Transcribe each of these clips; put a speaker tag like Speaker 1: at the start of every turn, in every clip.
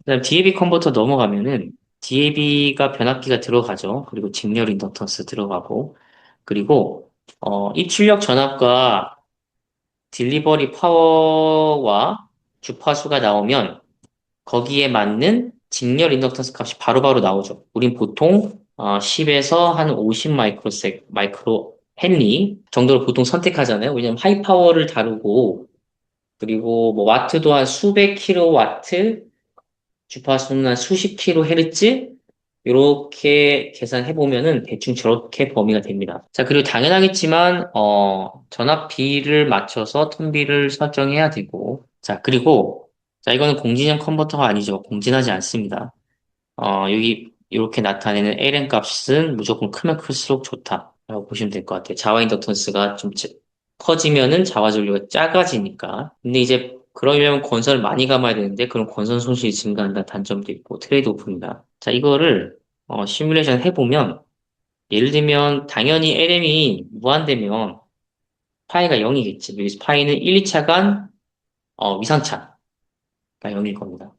Speaker 1: 그다음 DAB 컨버터 넘어가면은 DAB가 변압기가 들어가죠. 그리고 직렬 인덕턴스 들어가고 그리고 입출력 전압과 딜리버리 파워와 주파수가 나오면 거기에 맞는 직렬 인덕턴스 값이 바로바로 나오죠. 우린 보통 10에서 한 50 마이크로 헨리 정도를 보통 선택하잖아요. 왜냐면 하이 파워를 다루고 그리고 뭐 와트도 한 수백 킬로 와트, 주파수는 한 수십 킬로 헤르츠 이렇게 계산해 보면은 대충 저렇게 범위가 됩니다. 자, 그리고 당연하겠지만 전압비를 맞춰서 톤비를 설정해야 되고 자, 그리고 자, 이거는 공진형 컨버터가 아니죠. 공진하지 않습니다. 여기 이렇게 나타내는 Ln 값은 무조건 크면 클수록 좋다라고 보시면 될 것 같아요. 자와 인덕턴스가 좀 커지면은 자와 전류가 작아지니까. 근데 이제 그러려면 권선을 많이 감아야 되는데 그럼 권선 손실이 증가한다는 단점도 있고 트레이드 오프입니다. 자, 이거를 시뮬레이션 해보면 예를 들면 당연히 Lm이 무한되면 파이가 0이겠지. 여기서 파이는 1, 2차 간 위상차가 0일 겁니다.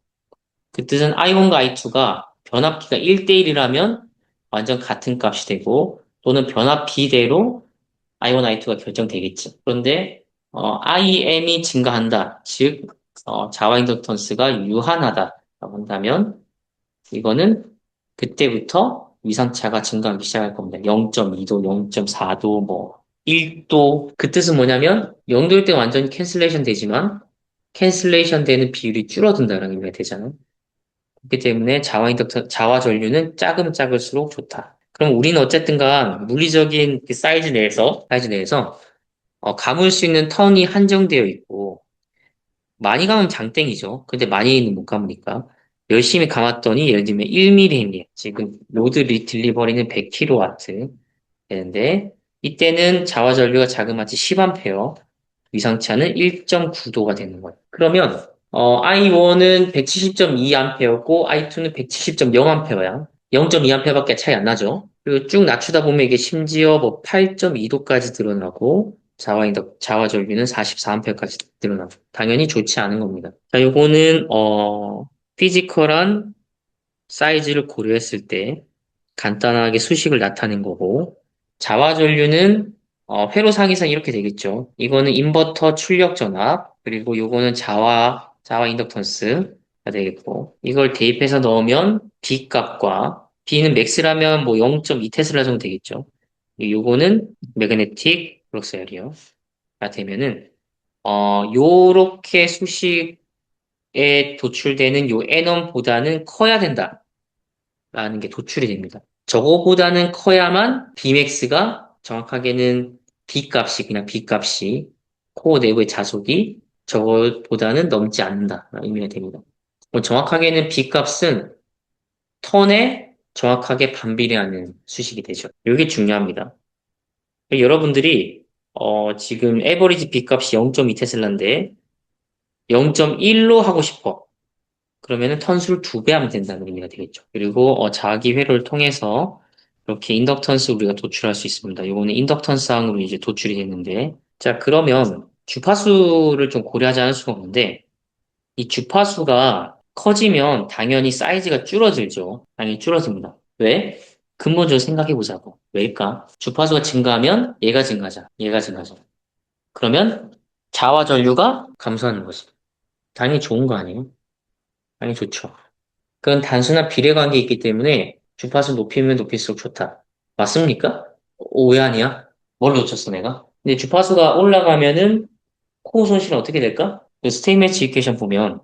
Speaker 1: 그 뜻은 I1과 I2가 변압기가 1대1이라면 완전 같은 값이 되고 또는 변압비대로 I1, I2가 결정되겠지. 그런데 IM이 증가한다. 즉 자와 인덕턴스가 유한하다라고 한다면 이거는 그때부터 위상차가 증가하기 시작할 겁니다. 0.2도, 0.4도, 뭐 1도. 그 뜻은 뭐냐면 0도일 때 완전히 캔슬레이션 되지만 캔슬레이션 되는 비율이 줄어든다는 의미가 되잖아요. 그렇기 때문에 자와 전류는 작으면 작을수록 좋다. 그럼 우리는 어쨌든간 물리적인 그 사이즈 내에서 감을 수 있는 턴이 한정되어 있고 많이 감으면 장땡이죠. 근데 많이는 못 감으니까 열심히 감았더니 예를 들면 1mHz 지금 로드 딜리버리는 100kW 되는데 이때는 자와 전류가 자그마치 10A 위상차는 1.9도가 되는 거예요. 그러면 I1은 170.2A고 I2는 170.0A야. 0.2A밖에 차이 안 나죠. 그리고 쭉 낮추다 보면 이게 심지어 뭐 8.2도까지 드러나고 자와 전류는 44A까지 드러나고 당연히 좋지 않은 겁니다. 자, 요거는 피지컬한 사이즈를 고려했을 때 간단하게 수식을 나타낸 거고 자와 전류는 회로상에서 이렇게 되겠죠. 이거는 인버터 출력 전압 그리고 요거는 자와 인덕턴스가 되겠고 이걸 대입해서 넣으면 B 값과 B는 맥스라면 뭐 0.2 테슬라 정도 되겠죠. 요거는 매그네틱 플럭스열이요가 되면은 요렇게 수식에 도출되는 요 N원보다는 커야 된다. 라는 게 도출이 됩니다. 저거보다는 커야만 Bmax가 정확하게는 B값이 그냥 B값이 코어 내부의 자속이 저거보다는 넘지 않는다라는 의미가 됩니다. 정확하게는 B값은 턴에 정확하게 반비례하는 수식이 되죠. 이게 중요합니다. 여러분들이 지금 에버리지 B값이 0.2 테슬라인데 0.1로 하고 싶어. 그러면은 턴수를 2배 하면 된다는 의미가 되겠죠. 그리고 자기 회로를 통해서 이렇게 인덕턴스 우리가 도출할 수 있습니다. 요거는 인덕턴스항으로 이제 도출이 됐는데 자 그러면 주파수를 좀 고려하지 않을 수가 없는데 이 주파수가 커지면 당연히 사이즈가 줄어들죠. 당연히 줄어듭니다. 왜? 근본적으로 생각해 보자고. 왜일까? 주파수가 증가하면 얘가 증가하잖아. 얘가 증가하잖아. 그러면 자와 전류가 감소하는 거지. 당연히 좋은 거 아니에요? 당연히 좋죠. 그건 단순한 비례관계에 있기 때문에 주파수 높이면 높일수록 좋다. 맞습니까? 오해 아니야? 뭘 놓쳤어, 내가? 근데 주파수가 올라가면은 코어 손실은 어떻게 될까? 그 스테이 매치 이퀘이션 보면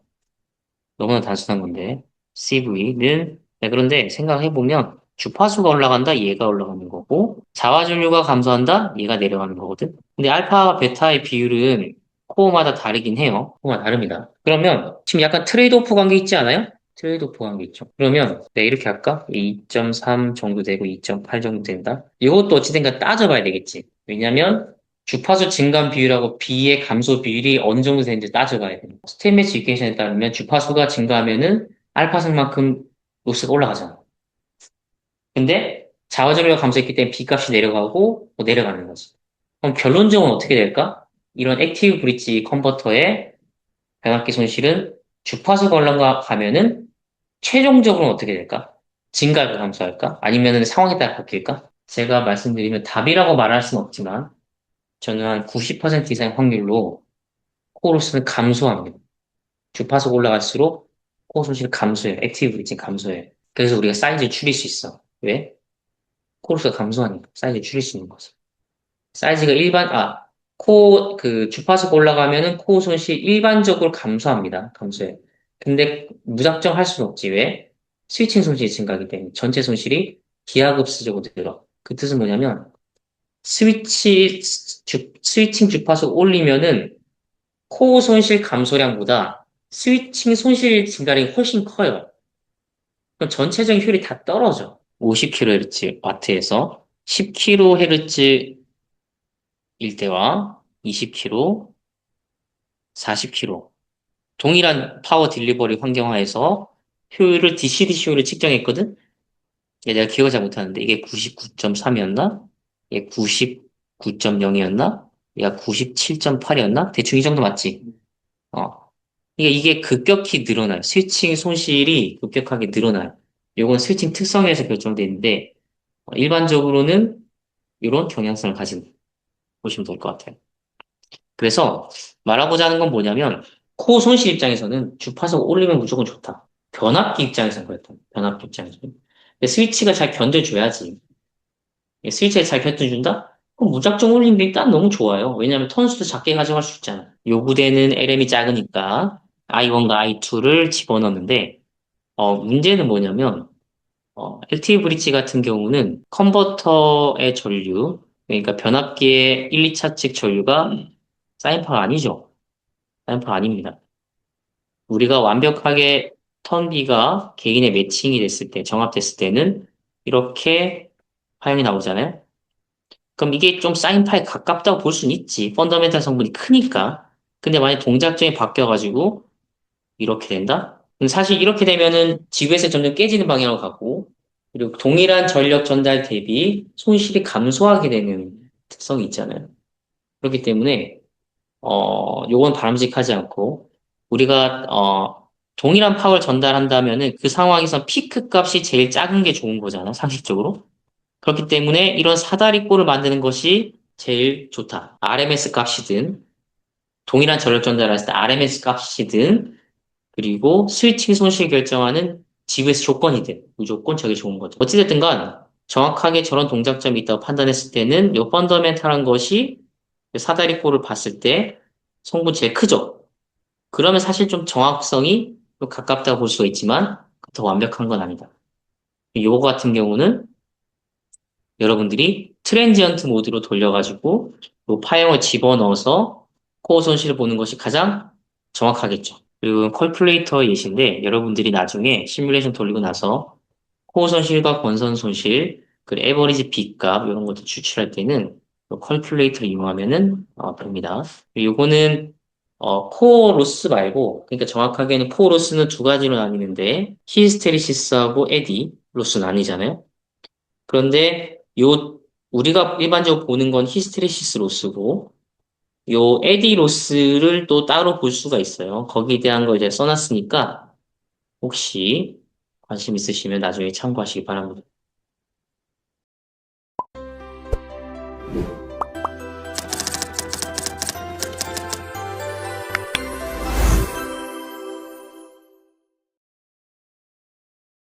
Speaker 1: 너무나 단순한 건데 CV는 그런데 생각해보면 주파수가 올라간다, 얘가 올라가는 거고 자화전류가 감소한다, 얘가 내려가는 거거든. 근데 알파와 베타의 비율은 코어마다 다르긴 해요. 코어가 다릅니다. 그러면 지금 약간 트레이드오프 관계 있지 않아요? 트레이드오프 관계 있죠. 그러면 내가 이렇게 할까? 2.3 정도 되고 2.8 정도 된다. 이것도 어찌된가 따져봐야 되겠지. 왜냐면 주파수 증감 비율하고 B의 감소 비율이 어느 정도 되는지 따져봐야 돼요. 스테인 매치 이퀘이션에 따르면 주파수가 증가하면은 알파성만큼 로스가 올라가잖아. 근데 자화점유가 감소했기 때문에 B값이 내려가고 뭐 내려가는 거지. 그럼 결론적으로 어떻게 될까? 이런 액티브 브릿지 컨버터의 변압기 손실은 주파수가 올라가면은 최종적으로는 어떻게 될까? 증가할까, 감소할까? 아니면 상황에 따라 바뀔까? 제가 말씀드리면 답이라고 말할 수는 없지만, 저는 한 90% 이상의 확률로 코어로스는 감소합니다. 주파수 올라갈수록 코어 손실이 감소해요. 액티브 브리징 감소해요. 그래서 우리가 사이즈를 줄일 수 있어. 왜? 코어로스가 감소하니까 사이즈를 줄일 수 있는 거죠. 사이즈가 주파수가 올라가면은 코어 손실이 일반적으로 감소합니다. 감소해요. 근데 무작정 할 수는 없지. 왜? 스위칭 손실이 증가하기 때문에 전체 손실이 기하급수적으로 늘어. 그 뜻은 뭐냐면, 스위칭 주파수 올리면은 코어 손실 감소량보다 스위칭 손실 증가량이 훨씬 커요. 그럼 전체적인 효율이 다 떨어져. 50kHz 와트에서 10kHz일 때와 20kHz, 40kHz. 동일한 파워 딜리버리 환경하에서 DC-DC 효율을 측정했거든? 내가 기억을 잘 못하는데 이게 99.3이었나? 이게 99.0이었나? 얘가 97.8이었나? 대충 이 정도 맞지? 어. 이게 급격히 늘어나요. 스위칭 손실이 급격하게 늘어나요. 요건 스위칭 특성에서 결정되어 있는데, 일반적으로는 이런 경향성을 가진 보시면 될 것 같아요. 그래서 말하고자 하는 건 뭐냐면, 코어 손실 입장에서는 주파수가 올리면 무조건 좋다. 변압기 입장에서는 그랬다. 변압기 입장에서는. 근데 스위치가 잘 견뎌줘야지. 스위치가 잘 견뎌준다? 그럼 무작정 올리는 게 일단 너무 좋아요. 왜냐하면 턴수도 작게 가져갈 수 있잖아. 요구되는 LM이 작으니까 I1과 I2를 집어넣는데, 문제는 뭐냐면, LTE 브릿지 같은 경우는 컨버터의 전류, 그러니까 변압기의 1, 2차 측 전류가 사인파가 아니죠. 사인파가 아닙니다. 우리가 완벽하게 턴비가 개인의 매칭이 됐을 때, 정합됐을 때는 이렇게 파형이 나오잖아요. 그럼 이게 좀 사인파에 가깝다고 볼 수는 있지. 펀더멘탈 성분이 크니까. 근데 만약 동작점이 바뀌어가지고 이렇게 된다? 그럼 사실 이렇게 되면은 지구에서 점점 깨지는 방향으로 가고, 그리고 동일한 전력 전달 대비 손실이 감소하게 되는 특성이 있잖아요. 그렇기 때문에, 요건 바람직하지 않고, 우리가, 동일한 파워를 전달한다면은 그 상황에서 피크 값이 제일 작은 게 좋은 거잖아, 상식적으로. 그렇기 때문에 이런 사다리꼴을 만드는 것이 제일 좋다. RMS 값이든, 동일한 전력 전달을 했을 때 RMS 값이든, 그리고 스위칭 손실 결정하는 GBS 조건이든 무조건 저게 좋은 거죠. 어찌됐든 간 정확하게 저런 동작점이 있다고 판단했을 때는 요 펀더멘탈한 것이 사다리꼴을 봤을 때 성분 제일 크죠. 그러면 사실 좀 정확성이 좀 가깝다고 볼 수가 있지만 더 완벽한 건 아니다. 요거 같은 경우는 여러분들이 트랜지언트 모드로 돌려가지고 요 파형을 집어넣어서 코어 손실을 보는 것이 가장 정확하겠죠. 그리고 컬큘레이터 예시인데 여러분들이 나중에 시뮬레이션 돌리고 나서 코어 손실과 권선 손실, 그리고 에버리지 B값 이런 것들 추출할 때는 컬큘레이터를 이용하면은 됩니다. 요거는 코어 로스 말고 그러니까 정확하게는 코어 로스는 두 가지로 나뉘는데 히스테리시스하고 에디 로스는 아니잖아요. 그런데 우리가 일반적으로 보는 건 히스테리시스 로스고 요 에디 로스를 또 따로 볼 수가 있어요. 거기에 대한 거 이제 써놨으니까 혹시 관심 있으시면 나중에 참고하시기 바랍니다.